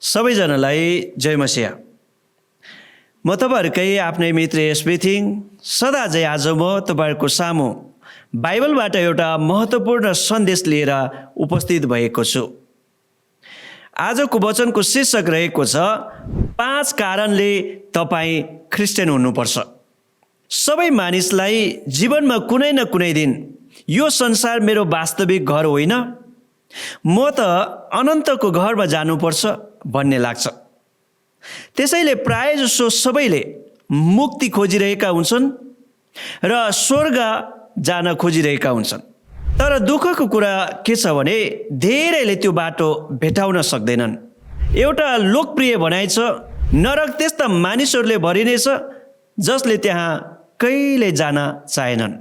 सबैजनालाई जय मसिह। म तपाईँहरूकै आफ्नै मित्र स्मिथिङ सदा चाहिँ आज म तपाईँहरूको सामु बाइबलबाट एउटा महत्त्वपूर्ण सन्देश लिएर उपस्थित भएको छु। आजको वचनको शीर्षक रहेको छ 5 कारणले तपाईँ क्रिस्चियन हुनुपर्छ। सबै मानिसलाई जीवनमा कुनै न कुनै दिन यो संसार मेरो वास्तविक घर होइन, म त अनन्तको घरमा जानुपर्छ भन्ने लाग्छ। त्यसैले प्रायःजसो सबैले मुक्ति खोजिरहेका हुन्छन् र स्वर्ग जान खोजिरहेका हुन्छन्। तर दुःखको कुरा के छ भने धेरैले त्यो बाटो भेटाउन सक्दैनन्। एउटा लोकप्रिय भनाइ छ, नरक त्यस्ता मानिसहरूले भरिनेछ जसले त्यहाँ कहिले जान चाहेनन्।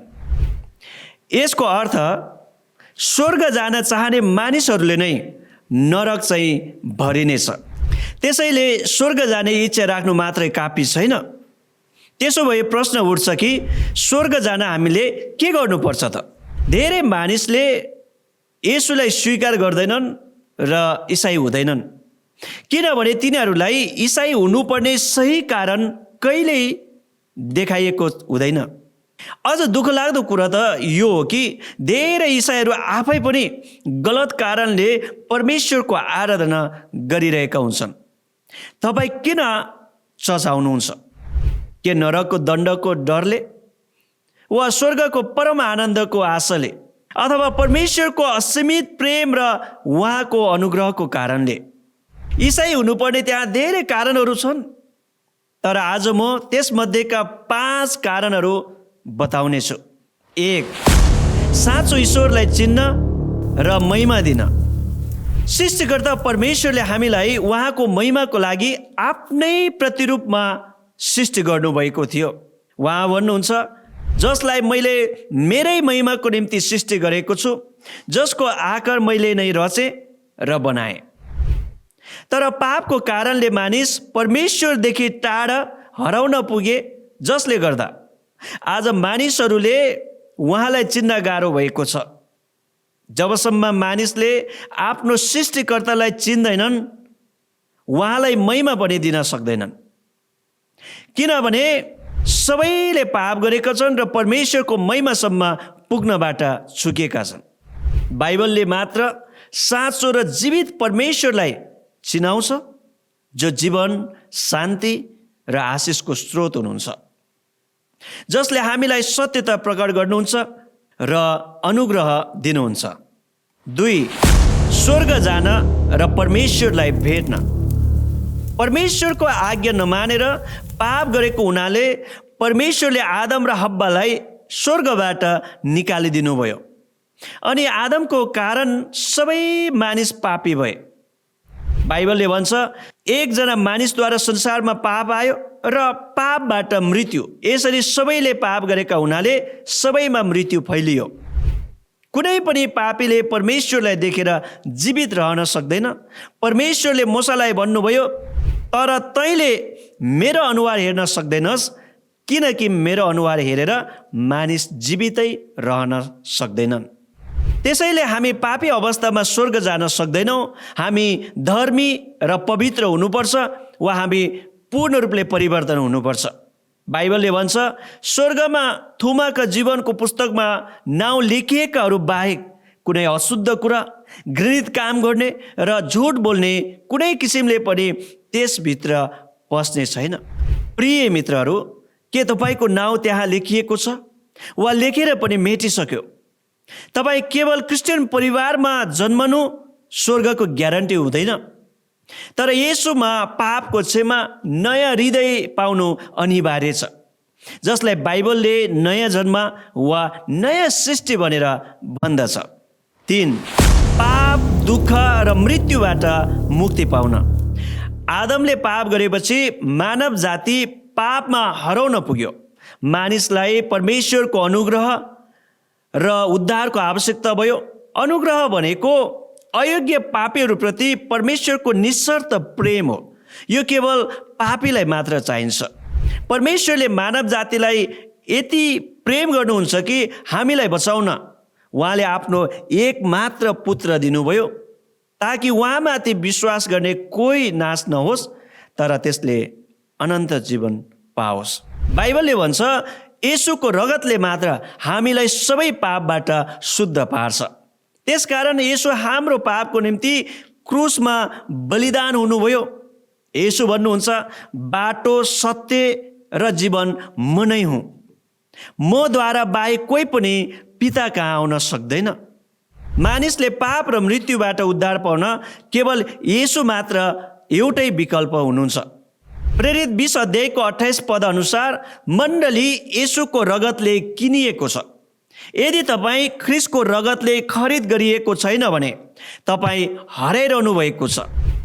यसको अर्थ स्वर्ग जान चाहने मानिसहरूले नै नरक चाहिँ भरिनेछ। त्यसैले स्वर्ग जाने इच्छा राख्नु मात्रै काफी छैन। त्यसो भए प्रश्न उठ्छ कि स्वर्ग जान हामीले के गर्नुपर्छ त? धेरै मानिसले येशूलाई स्वीकार गर्दैनन् र इसाई हुँदैनन्, किनभने तिनीहरूलाई इसाई हुनुपर्ने सही कारण कहिल्यै देखाइएको हुँदैन। अझ दुःखलाग्दो कुरा त यो हो कि धेरै इसाईहरू आफै पनि गलत कारणले परमेश्वरको आराधना गरिरहेका हुन्छन्। तपाईँ किन चचाउनुहुन्छ? के नरकको दण्डको डरले, वा स्वर्गको परम आनन्दको आशाले, अथवा परमेश्वरको असीमित प्रेम र उहाँको अनुग्रहको कारणले? इसाई हुनुपर्ने त्यहाँ धेरै कारणहरू छन्, तर आज म त्यसमध्येका 5 कारणहरू बताउनेछु। 1. साँचो ईश्वरलाई चिन्न र महिमा दिन। सृष्टिकर्ता परमेश्वरले हामीलाई उहाँको महिमाको लागि आफ्नै प्रतिरूपमा सृष्टि गर्नुभएको थियो। उहाँ भन्नुहुन्छ, जसलाई मैले मेरै महिमाको निम्ति सृष्टि गरेको छु, जसको आकार मैले नै रचेँ र बनाएँ। तर पापको कारणले मानिस परमेश्वरदेखि टाढा हराउन पुगे, जसले गर्दा आज मानिसहरूले उहाँलाई चिन्न गाह्रो भएको छ। जबसम्म मानिसले आफ्नो सृष्टिकर्तालाई चिन्दैनन्, उहाँलाई महिमा पनि दिन सक्दैनन्, किनभने सबैले पाप गरेका छन् र परमेश्वरको महिमासम्म पुग्नबाट चुकेका छन्। बाइबलले मात्र साँचो र जीवित परमेश्वरलाई चिनाउँछ, जो जीवन, शान्ति र आशिषको स्रोत हुनुहुन्छ, जसले हामीलाई सत्यता प्रकट गर्नुहुन्छ र अनुग्रह दिनुहुन्छ। 2. स्वर्ग जान र परमेश्वरलाई भेट्न। परमेश्वरको आज्ञा नमानेर पाप गरेको हुनाले परमेश्वरले आदम र हव्वालाई स्वर्गबाट निकालिदिनु भयो, अनि आदमको कारण सबै मानिस पापी भए। बाइबलले भन्छ, एकजना मानिसद्वारा संसारमा पाप आयो र पापबाट मृत्यु। यसरी सबैले पाप गरेका हुनाले सबैमा मृत्यु फैलियो। कुनै पनि पापीले परमेश्वरलाई देखेर जीवित रहन सक्दैन। परमेश्वरले मूसालाई भन्नुभयो, तर तैँले मेरो अनुहार हेर्न सक्दैनस्, किनकि मेरो अनुहार हेरेर मानिस जीवितै रहन सक्दैनन्। त्यसैले हामी पापी अवस्थामा स्वर्ग जान सक्दैनौँ। हामी धर्मी र पवित्र हुनुपर्छ, वा हामी पूर्ण रूपले परिवर्तन हुनुपर्छ। बाइबलले भन्छ, स्वर्गमा थुमाका जीवनको पुस्तकमा नाउँ लेखिएकाहरू बाहेक कुनै अशुद्ध कुरा, घृणित काम गर्ने र झुट बोल्ने कुनै किसिमले पनि त्यसभित्र पस्ने छैन। प्रिय मित्रहरू, के तपाईँको नाउँ त्यहाँ लेखिएको छ, वा लेखेर पनि मेटिसक्यो? तपाईँ केवल क्रिस्चियन परिवारमा जन्मनु स्वर्गको ग्यारेन्टी हुँदैन, तर येशूमा पापको क्षमा, नयाँ हृदय पाउनु अनिवार्य छ, जसलाई बाइबलले नयाँ जन्म वा नयाँ सृष्टि भनेर भन्दछ। 3. पाप, दुःख र मृत्युबाट मुक्ति पाउन। आदमले पाप गरेपछि मानव जाति पापमा हराउन पुग्यो। मानिसलाई परमेश्वरको अनुग्रह र उद्धारको आवश्यकता भयो। अनुग्रह भनेको अयोग्य पापीहरूप्रति परमेश्वरको निस्वार्थ प्रेम हो। यो केवल पापीलाई मात्र चाहिन्छ। परमेश्वरले मानव जातिलाई यति प्रेम गर्नुहुन्छ कि हामीलाई बचाउन उहाँले आफ्नो एक मात्र पुत्र दिनुभयो, ताकि उहाँमाथि विश्वास गर्ने कोही नाश नहोस् तर त्यसले अनन्त जीवन पाओस्। बाइबलले भन्छ येशूको रगतले मात्र हामीलाई सबै पापबाट शुद्ध पार्छ। त्यसकारण येशू हाम्रो पापको निम्ति क्रुसमा बलिदान हुनुभयो। येशू भन्नुहुन्छ बाटो, सत्य र जीवन म नै हुँ। मद्वारा बाहेक कोही पनि पिता कहाँ आउन सक्दैन। मानिसले पाप र मृत्युबाट उद्धार पाउन केवल येशू मात्र एउटै विकल्प हुनुहुन्छ। प्रेरित 20 अध्यायको 28 पद अनुसार मण्डली येशूको रगतले किनिएको छ। यदि तपाईँ ख्रिस्टको रगतले खरिद गरिएको छैन भने तपाईँ हराइरहनु भएको छ,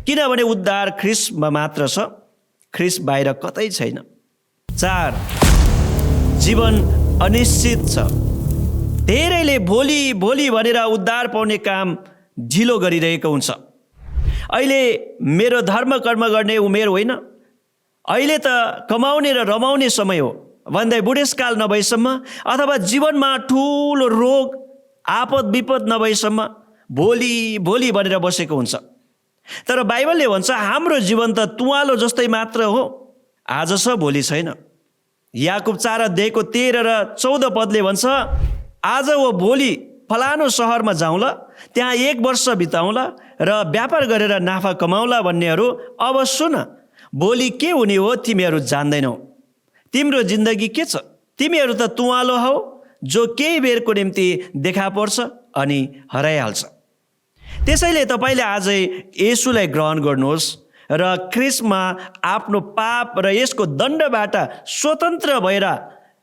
किनभने उद्धार ख्रिस्टमा मात्र छ, ख्रिस्ट बाहिर कतै छैन। 4. जीवन अनिश्चित छ। धेरैले भोलि भोलि भनेर उद्धार पाउने काम ढिलो गरिरहेको हुन्छ। अहिले मेरो धर्म कर्म गर्ने उमेर होइन, अहिले त कमाउने र रमाउने समय हो भन्दै बुढेसकाल नभएसम्म अथवा जीवनमा ठुलो रोग आपद विपद नभएसम्म भोलि भोलि भनेर बसेको हुन्छ। तर बाइबलले भन्छ हाम्रो जीवन त तुवालो जस्तै मात्र हो, आज छ भोलि छैन। याकुब 4 अध्यायको 13 र 14 पदले भन्छ आज वा भोलि फलानो सहरमा जाउँला, त्यहाँ 1 वर्ष बिताउँला र व्यापार गरेर नाफा कमाउँला भन्नेहरू अब सुन, भोलि के हुने हो तिमीहरू जान्दैनौ। तिम्रो जिन्दगी के छ? तिमीहरू त तुवालो हौ जो केही बेरको निम्ति देखा पर्छ अनि हराइहाल्छ। त्यसैले तपाईँले आजै येशूलाई ग्रहण गर्नुहोस् र ख्रिस्टमा आफ्नो पाप र यसको दण्डबाट स्वतन्त्र भएर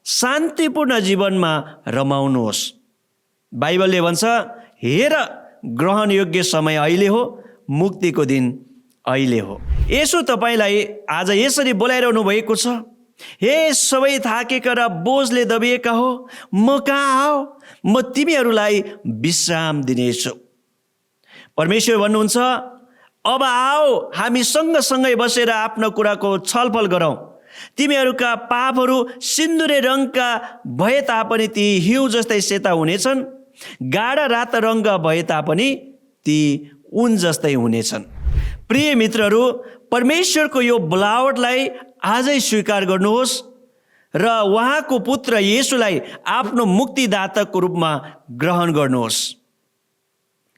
शान्तिपूर्ण जीवनमा रमाउनुहोस्। बाइबलले भन्छ हेर ग्रहण योग्य समय अहिले हो, मुक्तिको दिन अहिले हो। येशू तपाईँलाई आज यसरी बोलाइरहनु भएको छ, हे सबै थाकेका र बोझले दबिएका हो, म कहाँ आऊ, म तिमीहरूलाई विश्राम दिनेछु। परमेश्वर भन्नुहुन्छ अब आओ हामी सँगसँगै बसेर आफ्नो कुराको छलफल गरौँ। तिमीहरूका पापहरू सिन्दुरे रङका भए तापनि ती हिउँ जस्तै सेता हुनेछन्, गाढा राता रङका भए तापनि ती ऊन जस्तै हुनेछन्। प्रिय मित्रहरू, परमेश्वरको यो बोलावटलाई आजै स्वीकार गर्नुहोस् र उहाँको पुत्र येशूलाई आफ्नो मुक्तिदाताको रूपमा ग्रहण गर्नुहोस्,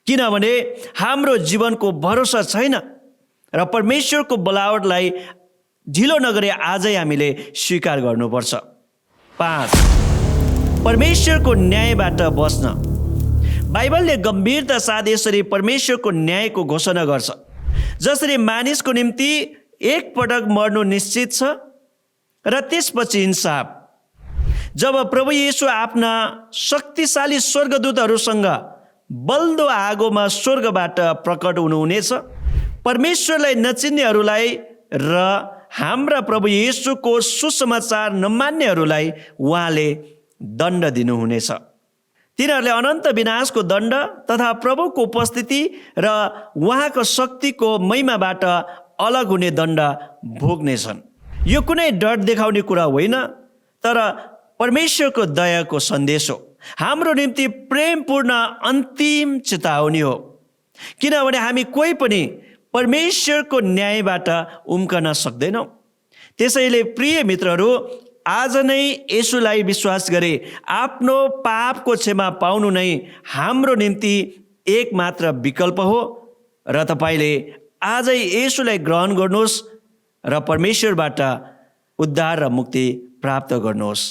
किनभने हाम्रो जीवनको भरोसा छैन र परमेश्वरको बोलावटलाई ढिलो नगरी आजै हामीले स्वीकार गर्नुपर्छ। 5. परमेश्वरको न्यायबाट बस्न। बाइबलले गम्भीरता साथ यसरी परमेश्वरको न्यायको घोषणा गर्छ, जसरी मानिसको निम्ति एक पटक मर्नु निश्चित छ र त्यसपछि इन्साफ। जब प्रभु येशू आफ्ना शक्तिशाली स्वर्गदूतहरूसँग बल्दो आगोमा स्वर्गबाट प्रकट हुनुहुनेछ, परमेश्वरलाई नचिन्नेहरूलाई र हाम्रा प्रभु येशूको सुसमाचार नमान्नेहरूलाई उहाँले दण्ड दिनुहुनेछ। तिनीहरूले अनन्त विनाशको दण्ड तथा प्रभुको उपस्थिति र उहाँको शक्तिको महिमाबाट अलग हुने दण्ड भोग्नेछन्। यो कुनै डर देखाउने कुरा होइन, तर परमेश्वरको दयाको सन्देश हो। हाम्रो निम्ति प्रेमपूर्ण अन्तिम चेतावनी हो, किनभने हामी कोही पनि परमेश्वरको न्यायबाट उम्कन सक्दैनौँ। त्यसैले प्रिय मित्रहरू, आज नै येशूलाई विश्वास गरे आफ्नो पापको क्षमा पाउनु नै हाम्रो निम्ति एकमात्र विकल्प हो र तपाईँले आजै येशूलाई ग्रहण गर्नुहोस् र परमेश्वरबाट उद्धार र मुक्ति प्राप्त गर्नुहोस्।